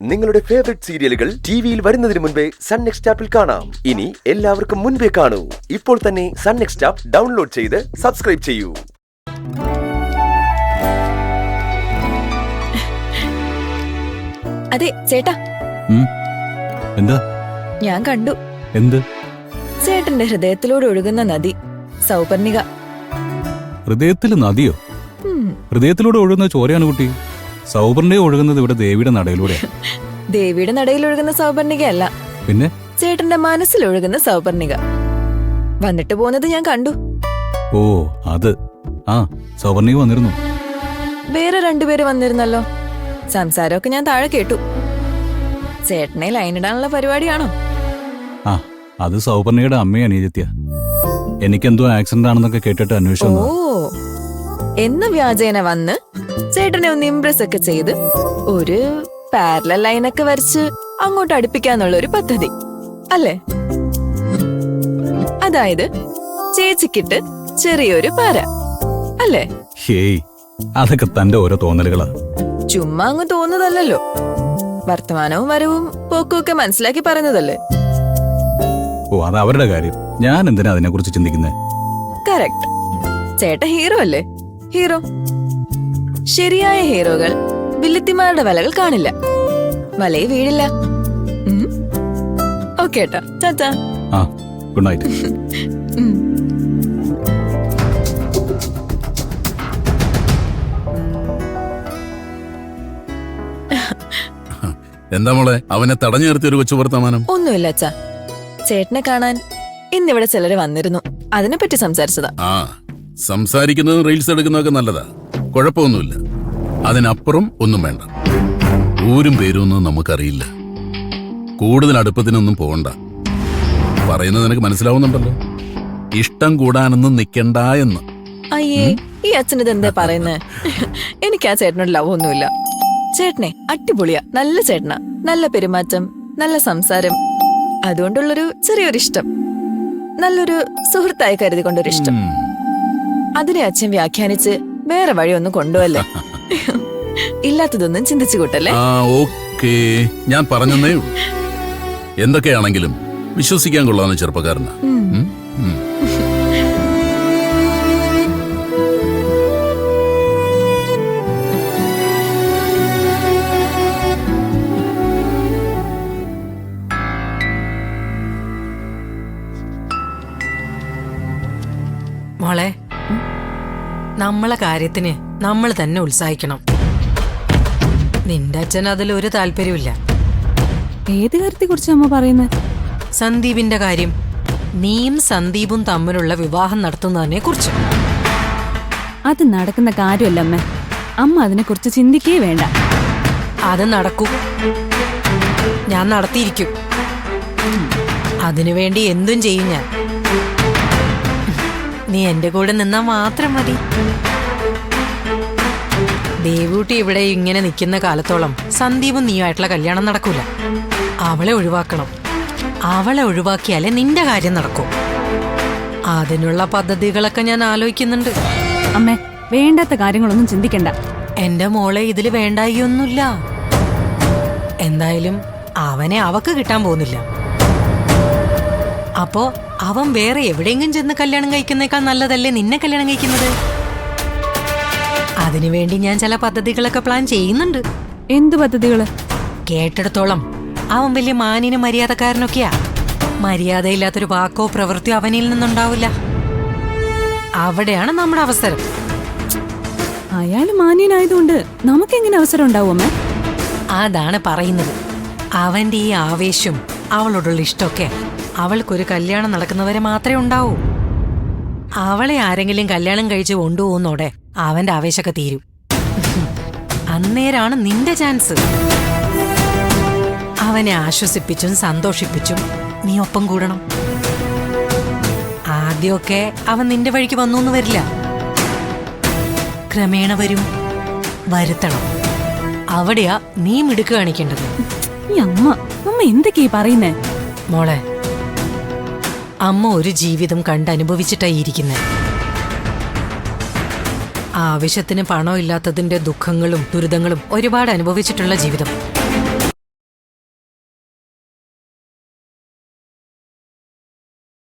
നിങ്ങളുടെ ഫേവറേറ്റ് സീരിയലുകൾ ടിവിയിൽ വരുന്നതിന് മുൻപേ സൺ നെക്സ്റ്റ് ആപ്പിൽ കാണാം. ഇനി എല്ലാവർക്കും മുൻപേ കാണൂ. ഇപ്പോൾ തന്നെ സൺ നെക്സ്റ്റ് ആപ്പ് ഡൗൺലോഡ് ചെയ്ത് സബ്സ്ക്രൈബ് ചെയ്യൂ. അതെ ചേട്ടാ, എന്താ ഞാൻ കണ്ടു. എന്ത്? ചേട്ടന്റെ ഹൃദയത്തിലൂടെ ഒഴുകുന്ന നദി സൗപർണിക. ഹൃദയത്തിൽ നദിയോ? ഹൃദയത്തിലൂടെ ഒഴുകുന്ന ചോരയാണ് കുട്ടി. സൗപർണിക ഒഴുകുന്നത് ഇവിടെ ദേവിയുടെ നടയിലൂടെ. ദേവിയുടെ നടയിൽ ഒഴുകുന്ന സൗപർണികയല്ല, പിന്നെ ചേട്ടന്റെ മനസ്സിൽ ഒഴുകുന്ന സൗപർണിക. വന്നിട്ട് പോകുന്നത് ഞാൻ കണ്ടു. ഓ അത് ആ സൗപർണിക വന്നിരുന്നു. വേറെ രണ്ടുപേര് വന്നിരുന്നല്ലോ. സംസാരമൊക്കെ ഞാൻ താഴെ കേട്ടു. ചേട്ടനെ ലൈനിടാനുള്ള പരിപാടിയാണോ? ആ അത് സൗപർണികയുടെ അമ്മയെ അനിയത്യ. എനിക്കെന്തോ ആക്സിഡന്റ് ആണെന്നൊക്കെ കേട്ടിട്ട് അന്വേഷണം. ഓ എന്ന വ്യാജേന വന്ന് ചേട്ടനെ ഒന്ന് ഇംപ്രസ് ഒക്കെ ചെയ്ത് ഒരു പാരലൽ ലൈനൊക്കെ വരച്ച് അങ്ങോട്ട് അടുപ്പിക്കാന്നുള്ള ഒരു പദ്ധതി അല്ലേ? അതായത് ചേച്ചിക്കിട്ട് ചെറിയൊരു പാര അല്ലേ? ഹേയ്, അതൊക്കെ തന്റെ ഓരോ തോന്നലുകളാ. ചുമ്മാ അങ്ങ് തോന്നുന്നതല്ലോ. വർത്തമാനവും വരവും പോക്കും ഒക്കെ മനസ്സിലാക്കി പറയുന്നതല്ലേ? ഓ അത് അവരുടെ കാര്യം. ഞാൻ എന്തിനാ അതിനെ കുറിച്ച് ചിന്തിക്കുന്നേ? കറക്റ്റ്. ചേട്ട ഹീറോ അല്ലേ? ഹീറോ. ശരിയായ ഹീറോകൾ വില്ലത്തിമാരുടെ വലകൾ കാണില്ല, വലയെ വീഴില്ല. ഓക്കെ ഏട്ടാ, ടാറ്റാ. ആ ഗുഡ് നൈറ്റ്. എന്താ മോളെ അവനെ തടഞ്ഞു നിർത്തിയ ഒരു കൊച്ചു വർത്തമാനം? ഒന്നുമില്ല അച്ഛാ, ചേട്ടനെ കാണാൻ ഇന്നിവിടെ ചിലര് വന്നിരുന്നു, അതിനെപ്പറ്റി സംസാരിച്ചതാ. ആ സംസാരിക്കുന്നതും റീൽസ് എടുക്കുന്നതൊക്കെ നല്ലതാ, കുഴപ്പമൊന്നുമില്ല. അതിനപ്പുറം ഒന്നും വേണ്ട. ഊരും പേരൊന്നും നമുക്കറിയില്ല. കൂടുതൽ അടുപ്പത്തിനൊന്നും പോകണ്ട. പറയുന്നത് നിനക്ക് മനസ്സിലാവുന്നുണ്ടല്ലോ. ഇഷ്ടം കൂടാനൊന്നും നിക്കണ്ട എന്ന്. അയ്യേ, ഈ അച്ഛനത് എന്താ പറയുന്നേ? എനിക്ക് ആ ചേട്ടനോട് ലവ് ഒന്നുമില്ല. ചേട്ടനെ അടിപൊളിയാ, നല്ല ചേട്ടനാ, നല്ല പെരുമാറ്റം, നല്ല സംസാരം, അതുകൊണ്ടുള്ളൊരു ചെറിയൊരു ഇഷ്ടം, നല്ലൊരു സുഹൃത്തായി കരുതി കൊണ്ടൊരു ഇഷ്ടം. അതിനെ അച്ഛൻ വ്യാഖ്യാനിച്ച് വേറെ വഴിയൊന്നും കൊണ്ടുപോവല്ലേ. ഇല്ലാത്തതൊന്നും ചിന്തിച്ചു കൂട്ടല്ലേ. ആ ഓക്കേ, ഞാൻ പറഞ്ഞതേ ഉള്ളൂ. എന്തൊക്കെയാണെങ്കിലും വിശ്വസിക്കാൻ കൊള്ളാവുന്ന ചെറുപ്പക്കാരനാ. മോളെ, നമ്മളെ കാര്യത്തിന് നമ്മൾ തന്നെ ഉത്സാഹിക്കണം. നിന്റെ അച്ഛൻ അതിലൊരു താല്പര്യമില്ല. ഏത് കാര്യത്തെ കുറിച്ച് അമ്മ പറയുന്നത്? സന്ദീപിന്റെ കാര്യം. നീയും സന്ദീപും തമ്മിലുള്ള വിവാഹം നടത്തുന്നതിനെ കുറിച്ച്. അത് നടക്കുന്ന കാര്യമല്ല അമ്മ. അമ്മ അതിനെ കുറിച്ച് ചിന്തിക്കേ വേണ്ട. അത് നടക്കും, ഞാൻ നടത്തിയിരിക്കും. അതിനുവേണ്ടി എന്തും ചെയ്യും ഞാൻ. നീ എന്റെ കൂടെ നിന്നാ മാത്രം മതി. ദേവൂട്ടി ഇവിടെ ഇങ്ങനെ നിൽക്കുന്ന കാലത്തോളം സന്ദീപും നീയുമായിട്ടുള്ള കല്യാണം നടക്കൂല. അവളെ ഒഴിവാക്കണം. അവളെ ഒഴിവാക്കിയാലേ നിന്റെ കാര്യം നടക്കൂ. അതിനുള്ള പദ്ധതികളൊക്കെ ഞാൻ ആലോചിക്കുന്നുണ്ട്. അമ്മേ, വേണ്ടാത്ത കാര്യങ്ങളൊന്നും ചിന്തിക്കണ്ട. എന്റെ മോളെ ഇതില് വേണ്ടായൊന്നുമില്ല. എന്തായാലും അവനെ അവക്ക് കിട്ടാൻ പോകുന്നില്ല. അപ്പോ അവൻ വേറെ എവിടെയെങ്കിലും ചെന്ന് കല്യാണം കഴിക്കുന്നേക്കാൾ നല്ലതല്ലേ നിന്നെ കല്യാണം കഴിക്കുന്നത്? അതിനുവേണ്ടി ഞാൻ ചില പദ്ധതികളൊക്കെ പ്ലാൻ ചെയ്യുന്നുണ്ട്. എന്ത് പദ്ധതികള്? കേട്ടിടത്തോളം അവൻ വലിയ മാന്യനും മര്യാദക്കാരനൊക്കെയാ. മര്യാദയില്ലാത്തൊരു വാക്കോ പ്രവൃത്തിയോ അവനിൽ നിന്നുണ്ടാവില്ല. അവിടെയാണ് നമ്മുടെ അവസരം. അയാള് മാന്യനായതുകൊണ്ട് നമുക്കെങ്ങനെ അവസരം ഉണ്ടാവും അമ്മ? അതാണ് പറയുന്നത്. അവന്റെ ഈ ആവേശം, അവളോടുള്ള ഇഷ്ടമൊക്കെ അവൾക്കൊരു കല്യാണം നടക്കുന്നവരെ മാത്രമേ ഉണ്ടാവൂ. അവളെ ആരെങ്കിലും കല്യാണം കഴിച്ച് കൊണ്ടുപോകുന്നോടെ അവന്റെ ആവേശമൊക്കെ തീരും. അന്നേരാണ് നിന്റെ ചാൻസ്. അവനെ ആശ്വസിപ്പിച്ചും സന്തോഷിപ്പിച്ചും നീ ഒപ്പം കൂടണം. ആദ്യമൊക്കെ അവൻ നിന്റെ വഴിക്ക് വന്നൂന്ന് വരില്ല, ക്രമേണ വരും. വരുത്തണം. അവിടെയാ നീ മിടുക്ക് കാണിക്കേണ്ടത്. ഈ അമ്മ എന്തൊക്കെയാ പറയുന്നേ? മോളെ, അമ്മ ഒരു ജീവിതം കണ്ടനുഭവിച്ചിട്ടായിരിക്കുന്നത്. ആവശ്യത്തിന് പണമില്ലാത്തതിന്റെ ദുഃഖങ്ങളും ദുരിതങ്ങളും ഒരുപാട് അനുഭവിച്ചിട്ടുള്ള ജീവിതം.